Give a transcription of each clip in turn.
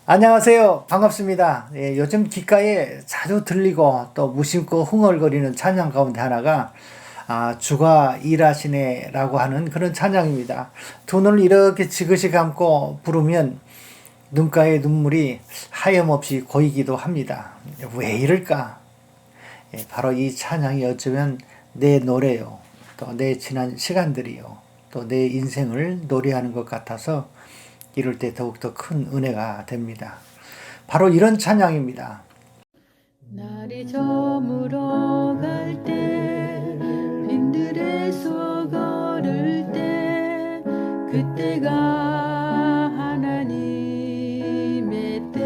안녕하세요. 반갑습니다. 예, 요즘 귓가에 자주 들리고 또 무심코 흥얼거리는 찬양 가운데 하나가 주가 일하시네 라고 하는 그런 찬양입니다. 두 눈을 이렇게 지그시 감고 부르면 눈가에 눈물이 하염없이 고이기도 합니다. 왜 이럴까? 예, 바로 이 찬양이 어쩌면 내 노래요. 또 내 지난 시간들이요. 또 내 인생을 노래하는 것 같아서 이럴 때 더욱더 큰 은혜가 됩니다. 바로 이런 찬양입니다. 날이 저물어 갈 때 빈들에서 걸을 때 그때가 하나님의 때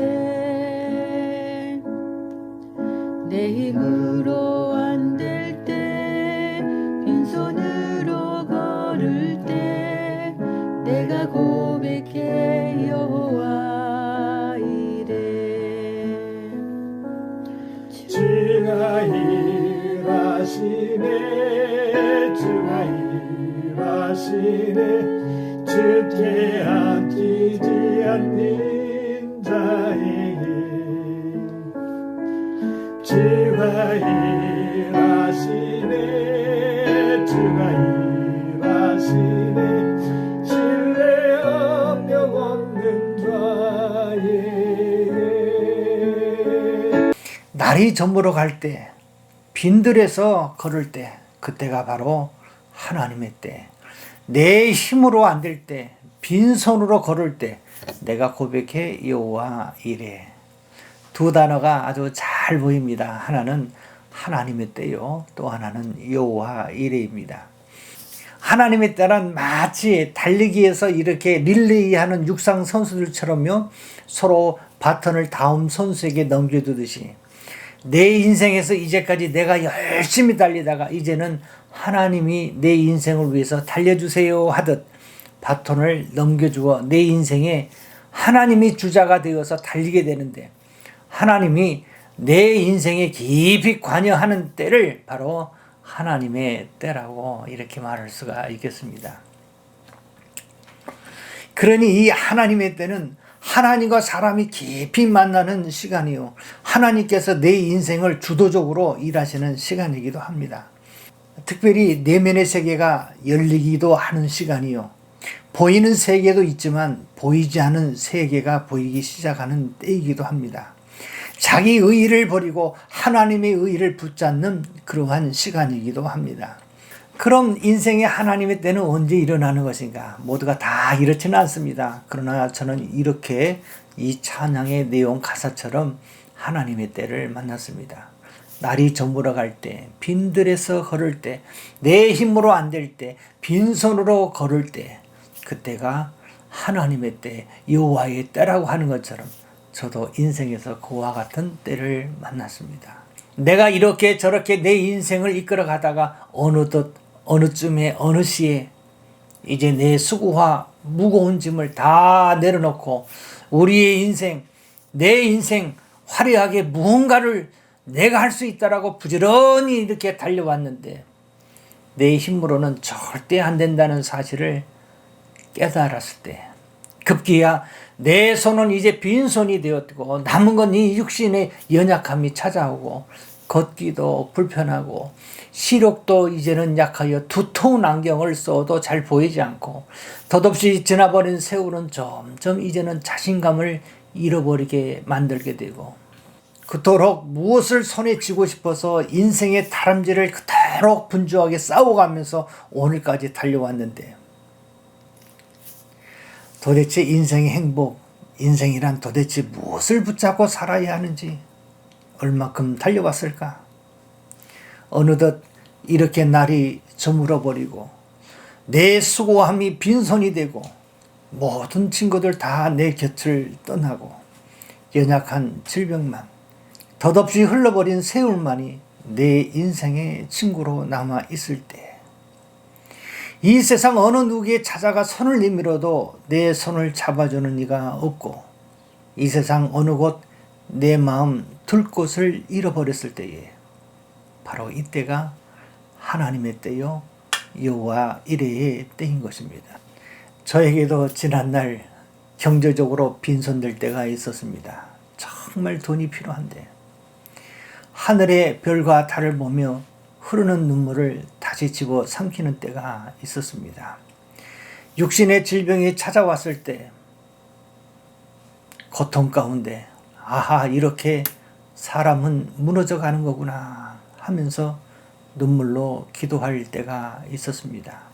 내 힘으로 안 될 때 빈손으로 걸을 때 내가 고백해 여호와 이래 주가 일하시네 주가 일하시네 주께 아끼지 않는 자에게 주가 일하시네 주가 일하시네 신뢰 업력 없는 자에게 날이 저물어 갈 때, 빈들에서 걸을 때, 그때가 바로 하나님의 때. 내 힘으로 안 될 때, 빈손으로 걸을 때, 내가 고백해 여호와 이래. 두 단어가 아주 잘 보입니다. 하나는 하나님의 때요, 또 하나는 여호와 이래입니다. 하나님의 때란 마치 달리기에서 이렇게 릴레이하는 육상 선수들처럼요, 서로 바톤을 다음 선수에게 넘겨두듯이 내 인생에서 이제까지 내가 열심히 달리다가 이제는 하나님이 내 인생을 위해서 달려주세요 하듯 바톤을 넘겨주어 내 인생에 하나님이 주자가 되어서 달리게 되는데, 하나님이 내 인생에 깊이 관여하는 때를 바로 하나님의 때라고 이렇게 말할 수가 있겠습니다. 그러니 이 하나님의 때는 하나님과 사람이 깊이 만나는 시간이요, 하나님께서 내 인생을 주도적으로 일하시는 시간이기도 합니다. 특별히 내면의 세계가 열리기도 하는 시간이요, 보이는 세계도 있지만 보이지 않은 세계가 보이기 시작하는 때이기도 합니다. 자기 의의를 버리고 하나님의 의의를 붙잡는 그러한 시간이기도 합니다. 그럼 인생의 하나님의 때는 언제 일어나는 것인가? 모두가 다 이렇지는 않습니다. 그러나 저는 이렇게 이 찬양의 내용 가사처럼 하나님의 때를 만났습니다. 날이 저물어 갈 때, 빈들에서 걸을 때, 내 힘으로 안 될 때, 빈손으로 걸을 때, 그때가 하나님의 때, 여호와의 때라고 하는 것처럼 저도 인생에서 그와 같은 때를 만났습니다. 내가 이렇게 저렇게 내 인생을 이끌어 가다가 어느덧 어느쯤에 어느 시에 이제 내 수고와 무거운 짐을 다 내려놓고 우리의 인생, 내 인생 화려하게 무언가를 내가 할 수 있다라고 부지런히 이렇게 달려왔는데 내 힘으로는 절대 안 된다는 사실을 깨달았을 때, 급기야 내 손은 이제 빈손이 되었고 남은 건 이 육신의 연약함이 찾아오고 걷기도 불편하고 시력도 이제는 약하여 두터운 안경을 써도 잘 보이지 않고 덧없이 지나버린 세월은 점점 이제는 자신감을 잃어버리게 만들게 되고, 그토록 무엇을 손에 쥐고 싶어서 인생의 다람쥐를 그토록 분주하게 싸워가면서 오늘까지 달려왔는데, 도대체 인생의 행복, 인생이란 도대체 무엇을 붙잡고 살아야 하는지 얼마큼 달려왔을까? 어느덧 이렇게 날이 저물어버리고 내 수고함이 빈손이 되고 모든 친구들 다 내 곁을 떠나고 연약한 질병만, 덧없이 흘러버린 세월만이 내 인생의 친구로 남아 있을 때, 이 세상 어느 누구에 찾아가 손을 내밀어도 내 손을 잡아주는 이가 없고 이 세상 어느 곳 내 마음 둘 곳을 잃어버렸을 때에 바로 이때가 하나님의 때요, 여호와 이레의 때인 것입니다. 저에게도 지난날 경제적으로 빈손될 때가 있었습니다. 정말 돈이 필요한데 하늘의 별과 달을 보며 흐르는 눈물을 다시 집어 삼키는 때가 있었습니다. 육신의 질병이 찾아왔을 때 고통 가운데 아하, 이렇게 사람은 무너져 가는 거구나 하면서 눈물로 기도할 때가 있었습니다.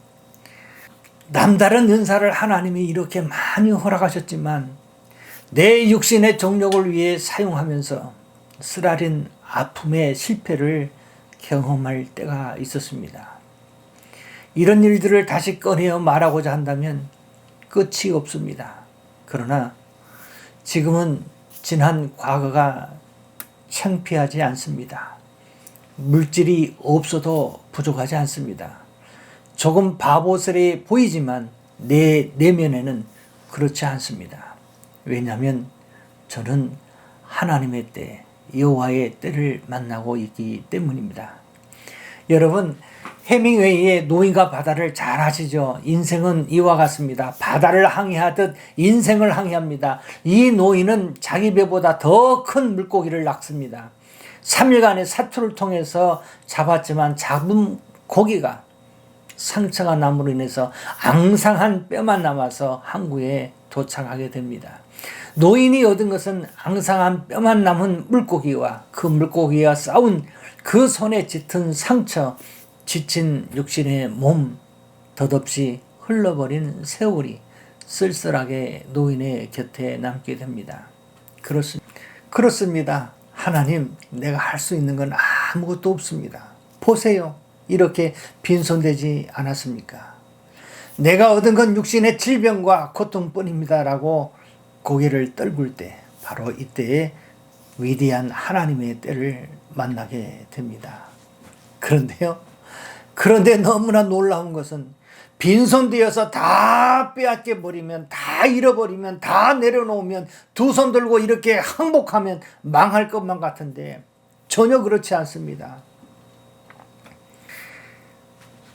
남다른 은사를 하나님이 이렇게 많이 허락하셨지만 내 육신의 정욕을 위해 사용하면서 쓰라린 아픔의 실패를 경험할 때가 있었습니다. 이런 일들을 다시 꺼내어 말하고자 한다면 끝이 없습니다. 그러나 지금은 지난 과거가 창피하지 않습니다. 물질이 없어도 부족하지 않습니다. 조금 바보스레 보이지만 내 내면에는 그렇지 않습니다. 왜냐하면 저는 하나님의 때, 여호와의 때를 만나고 있기 때문입니다. 여러분, 해밍웨이의 노인과 바다를 잘 아시죠? 인생은 이와 같습니다. 바다를 항해하듯 인생을 항해합니다. 이 노인은 자기 배보다 더 큰 물고기를 낚습니다. 3일간의 사투를 통해서 잡았지만 잡은 고기가 상처가 남으로 인해서 앙상한 뼈만 남아서 항구에 도착하게 됩니다. 노인이 얻은 것은 앙상한 뼈만 남은 물고기와 그 물고기와 싸운 그 손에 짙은 상처, 지친 육신의 몸, 덧없이 흘러버린 세월이 쓸쓸하게 노인의 곁에 남게 됩니다. 그렇습니다. 하나님, 내가 할 수 있는 건 아무것도 없습니다. 보세요. 이렇게 빈손되지 않았습니까? 내가 얻은 건 육신의 질병과 고통뿐입니다. 라고 고개를 떨굴 때 바로 이때에 위대한 하나님의 때를 만나게 됩니다. 그런데 너무나 놀라운 것은 빈손되어서 다 빼앗겨 버리면, 다 잃어버리면, 다 내려놓으면, 두 손 들고 이렇게 항복하면 망할 것만 같은데 전혀 그렇지 않습니다.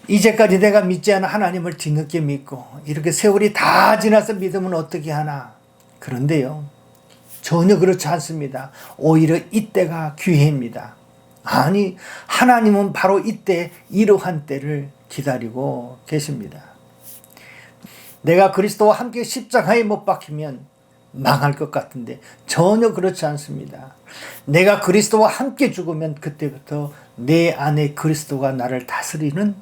이제까지 내가 믿지 않은 하나님을 뒤늦게 믿고 이렇게 세월이 다 지나서 믿으면 어떻게 하나. 그런데요, 전혀 그렇지 않습니다. 오히려 이때가 기회입니다. 아니, 하나님은 바로 이때 이러한 때를 기다리고 계십니다. 내가 그리스도와 함께 십자가에 못 박히면 망할 것 같은데 전혀 그렇지 않습니다. 내가 그리스도와 함께 죽으면 그때부터 내 안에 그리스도가 나를 다스리는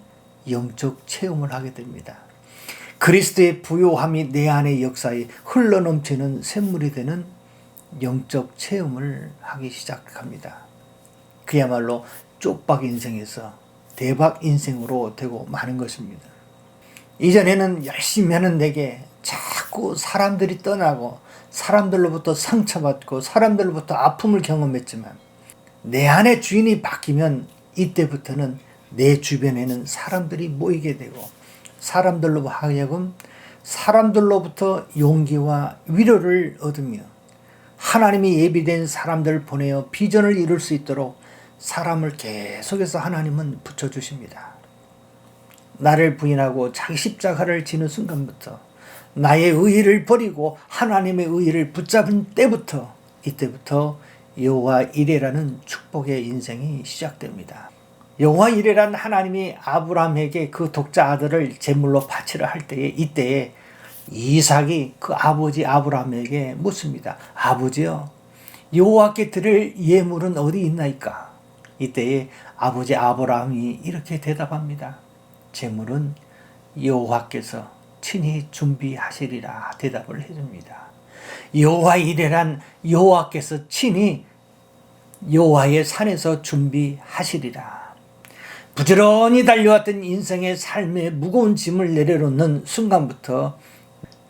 영적 체험을 하게 됩니다. 그리스도의 부요함이 내 안의 역사에 흘러넘치는 샘물이 되는 영적 체험을 하기 시작합니다. 그야말로 쪽박 인생에서 대박 인생으로 되고 마는 것입니다. 이전에는 열심히 하는 내게 자꾸 사람들이 떠나고 사람들로부터 상처받고 사람들로부터 아픔을 경험했지만 내 안에 주인이 바뀌면 이때부터는 내 주변에는 사람들이 모이게 되고 사람들로 하여금 사람들로부터 용기와 위로를 얻으며 하나님이 예비된 사람들을 보내어 비전을 이룰 수 있도록 사람을 계속해서 하나님은 붙여주십니다. 나를 부인하고 자기 십자가를 지는 순간부터 나의 의의를 버리고 하나님의 의의를 붙잡은 때부터 이때부터 여호와 이레라는 축복의 인생이 시작됩니다. 여호와 이레란 하나님이 아브라함에게 그 독자 아들을 제물로 바치려 할 때에 이때에 이삭이 그 아버지 아브라함에게 묻습니다. 아버지요, 여호와께 드릴 예물은 어디 있나이까? 이때에 아버지 아브라함이 이렇게 대답합니다. 제물은 여호와께서 친히 준비하시리라 대답을 해줍니다. 여호와 이레란 여호와께서 친히 여호와의 산에서 준비하시리라. 부지런히 달려왔던 인생의 삶의 무거운 짐을 내려놓는 순간부터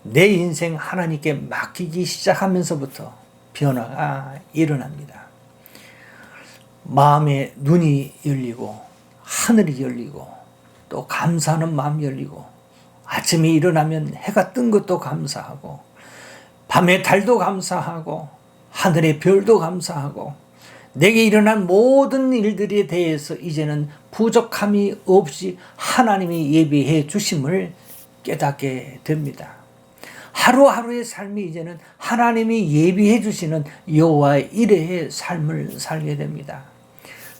내 인생 하나님께 맡기기 시작하면서부터 변화가 일어납니다. 마음의 눈이 열리고 하늘이 열리고 또 감사하는 마음이 열리고 아침에 일어나면 해가 뜬 것도 감사하고 밤에 달도 감사하고 하늘의 별도 감사하고 내게 일어난 모든 일들에 대해서 이제는 부족함이 없이 하나님이 예비해 주심을 깨닫게 됩니다. 하루하루의 삶이 이제는 하나님이 예비해 주시는 여호와의 이레의 삶을 살게 됩니다.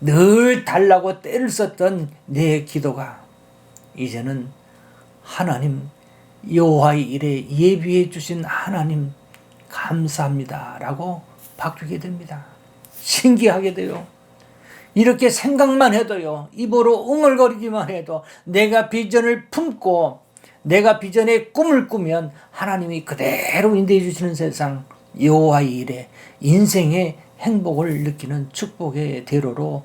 늘 달라고 때를 썼던 내 기도가 이제는 하나님 여호와의 일에 예비해 주신 하나님 감사합니다 라고 바뀌게 됩니다. 신기하게 돼요. 이렇게 생각만 해도요, 입으로 응얼거리기만 해도 내가 비전을 품고 내가 비전의 꿈을 꾸면 하나님이 그대로 인도해 주시는 세상, 여호와의 일에 인생의 행복을 느끼는 축복의 대로로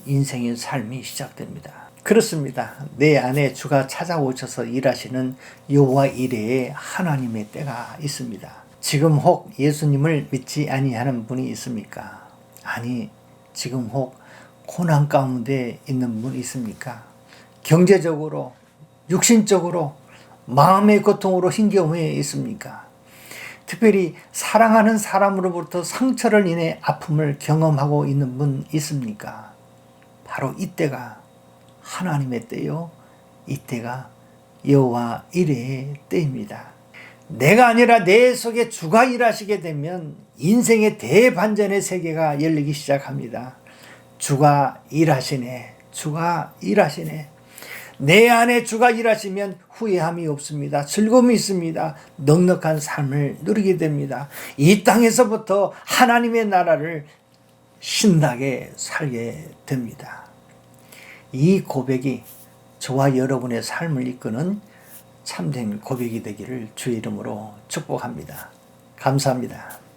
인생의 삶이 시작됩니다. 그렇습니다. 내 안에 주가 찾아오셔서 일하시는 여호와 이레에 하나님의 때가 있습니다. 지금 혹 예수님을 믿지 아니하는 분이 있습니까? 아니, 지금 혹 고난 가운데 있는 분이 있습니까? 경제적으로, 육신적으로, 마음의 고통으로 힘겨움에 있습니까? 특별히 사랑하는 사람으로부터 상처를 인해 아픔을 경험하고 있는 분 있습니까? 바로 이때가 하나님의 때요, 이때가 여호와 이레의 때입니다. 내가 아니라 내 속에 주가 일하시게 되면 인생의 대반전의 세계가 열리기 시작합니다. 주가 일하시네, 주가 일하시네. 내 안에 주가 일하시면 후회함이 없습니다. 즐거움이 있습니다. 넉넉한 삶을 누리게 됩니다. 이 땅에서부터 하나님의 나라를 신나게 살게 됩니다. 이 고백이 저와 여러분의 삶을 이끄는 참된 고백이 되기를 주의 이름으로 축복합니다. 감사합니다.